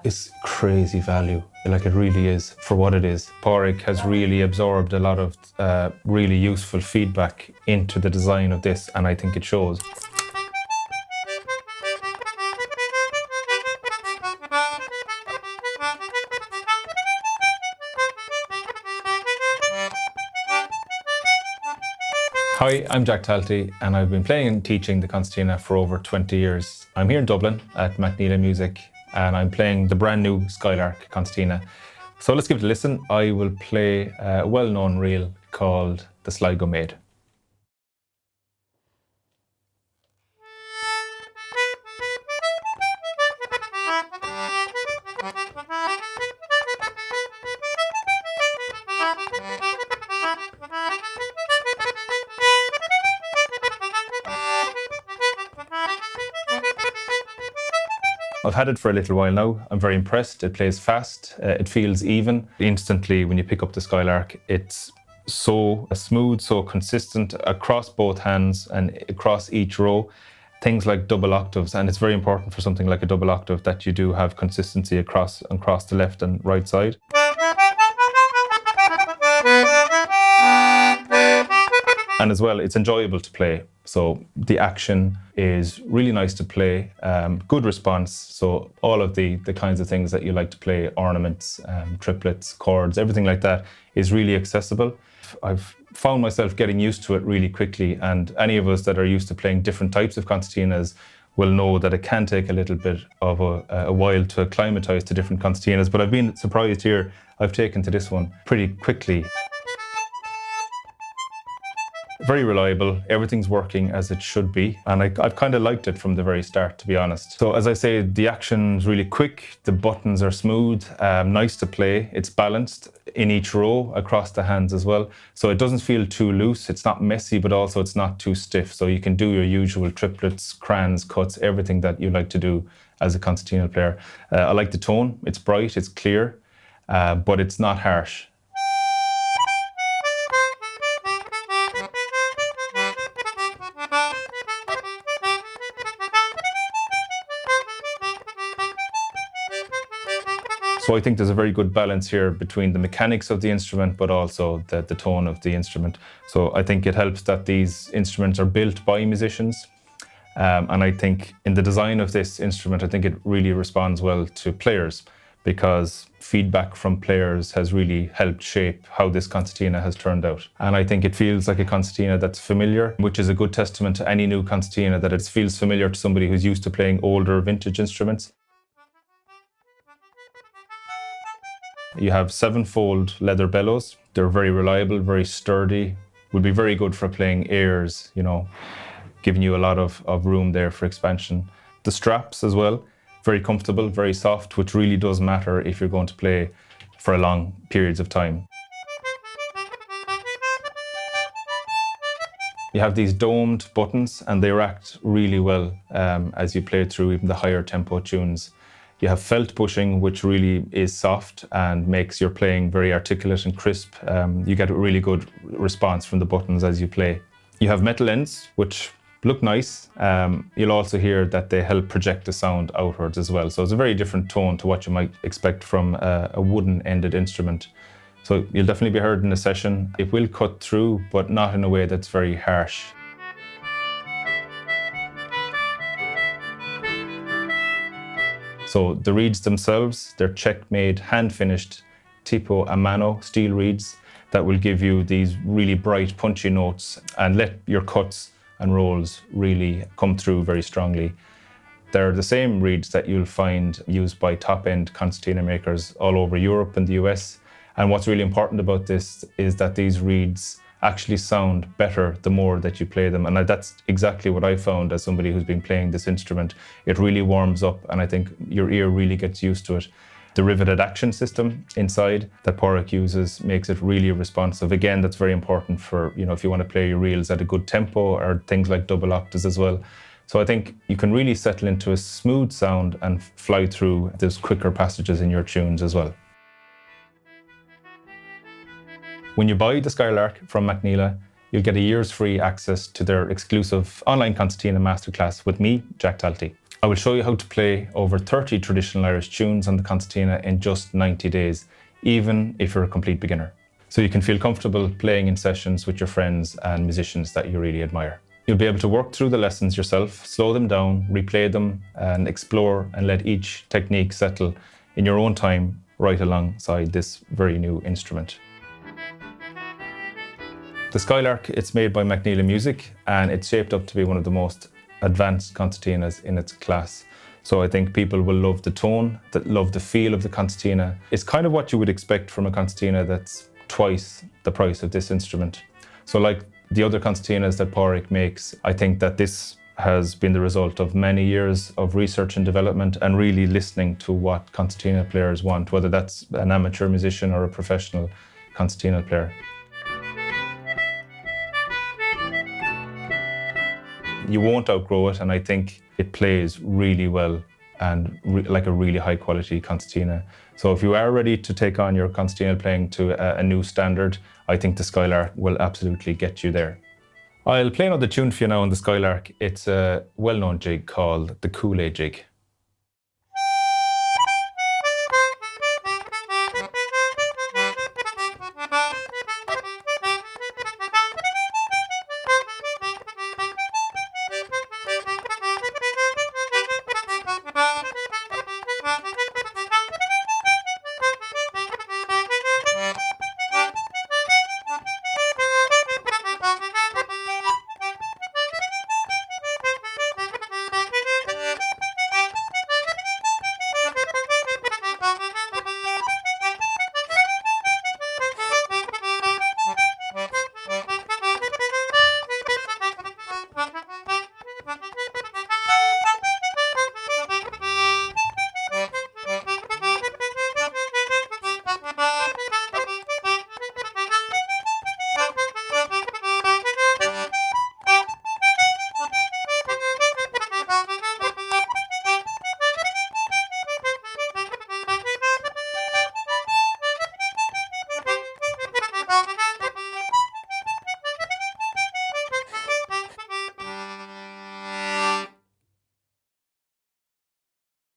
It's crazy value, like it really is for what it is. Pádraig has really absorbed a lot of really useful feedback into the design of this, and I think it shows. Hi, I'm Jack Talty, and I've been playing and teaching the concertina for over 20 years. I'm here in Dublin at McNeela Music, and I'm playing the brand new Skylark Concertina. So let's give it a listen. I will play a well-known reel called The Sligo Maid. I've had it for a little while now. I'm very impressed. It plays fast. It feels even. Instantly, when you pick up the Skylark, it's so smooth, so consistent across both hands and across each row. Things like double octaves, and it's very important for something like a double octave that you do have consistency across the left and right side. And as well, it's enjoyable to play. So the action is really nice to play, good response. So all of the kinds of things that you like to play, ornaments, triplets, chords, everything like that is really accessible. I've found myself getting used to it really quickly, and any of us that are used to playing different types of concertinas will know that it can take a little bit of a while to acclimatize to different concertinas, but I've been surprised here. I've taken to this one pretty quickly. Very reliable, everything's working as it should be, and I've kind of liked it from the very start, to be honest. So as I say, the action's really quick, the buttons are smooth, nice to play, it's balanced in each row across the hands as well. So it doesn't feel too loose, it's not messy, but also it's not too stiff. So you can do your usual triplets, crans, cuts, everything that you like to do as a concertina player. I like the tone, it's bright, it's clear, but it's not harsh. So I think there's a very good balance here between the mechanics of the instrument, but also the tone of the instrument. So I think it helps that these instruments are built by musicians. And I think in the design of this instrument, I think it really responds well to players, because feedback from players has really helped shape how this concertina has turned out. And I think it feels like a concertina that's familiar, which is a good testament to any new concertina, that it feels familiar to somebody who's used to playing older vintage instruments. You have 7-fold leather bellows. They're very reliable, very sturdy, would be very good for playing airs, you know, giving you a lot of room there for expansion. The straps as well, very comfortable, very soft, which really does matter if you're going to play for long periods of time. You have these domed buttons, and they react really well as you play through even the higher tempo tunes. You have felt bushing, which really is soft and makes your playing very articulate and crisp. You get a really good response from the buttons as you play. You have metal ends, which look nice. You'll also hear that they help project the sound outwards as well. So it's a very different tone to what you might expect from a wooden-ended instrument. So you'll definitely be heard in a session. It will cut through, but not in a way that's very harsh. So the reeds themselves, they're check-made, hand-finished tipo a mano steel reeds that will give you these really bright, punchy notes and let your cuts and rolls really come through very strongly. They're the same reeds that you'll find used by top-end concertina makers all over Europe and the US. And what's really important about this is that these reeds actually sound better the more that you play them. And that's exactly what I found as somebody who's been playing this instrument. It really warms up, and I think your ear really gets used to it. The riveted action system inside that Pádraig uses makes it really responsive. Again, that's very important for, you know, if you want to play your reels at a good tempo, or things like double octaves as well. So I think you can really settle into a smooth sound and fly through those quicker passages in your tunes as well. When you buy the Skylark from McNeela, you'll get a year's free access to their exclusive online concertina masterclass with me, Jack Talty. I will show you how to play over 30 traditional Irish tunes on the concertina in just 90 days, even if you're a complete beginner. So you can feel comfortable playing in sessions with your friends and musicians that you really admire. You'll be able to work through the lessons yourself, slow them down, replay them, and explore and let each technique settle in your own time right alongside this very new instrument. The Skylark, it's made by McNeela Music, and it's shaped up to be one of the most advanced concertinas in its class. So I think people will love the tone, love the feel of the concertina. It's kind of what you would expect from a concertina that's twice the price of this instrument. So like the other concertinas that Pádraig makes, I think that this has been the result of many years of research and development and really listening to what concertina players want, whether that's an amateur musician or a professional concertina player. You won't outgrow it, and I think it plays really well and like a really high quality concertina. So if you are ready to take on your concertina playing to a new standard, I think the Skylark will absolutely get you there. I'll play another tune for you now on the Skylark. It's a well-known jig called the Kool-Aid jig.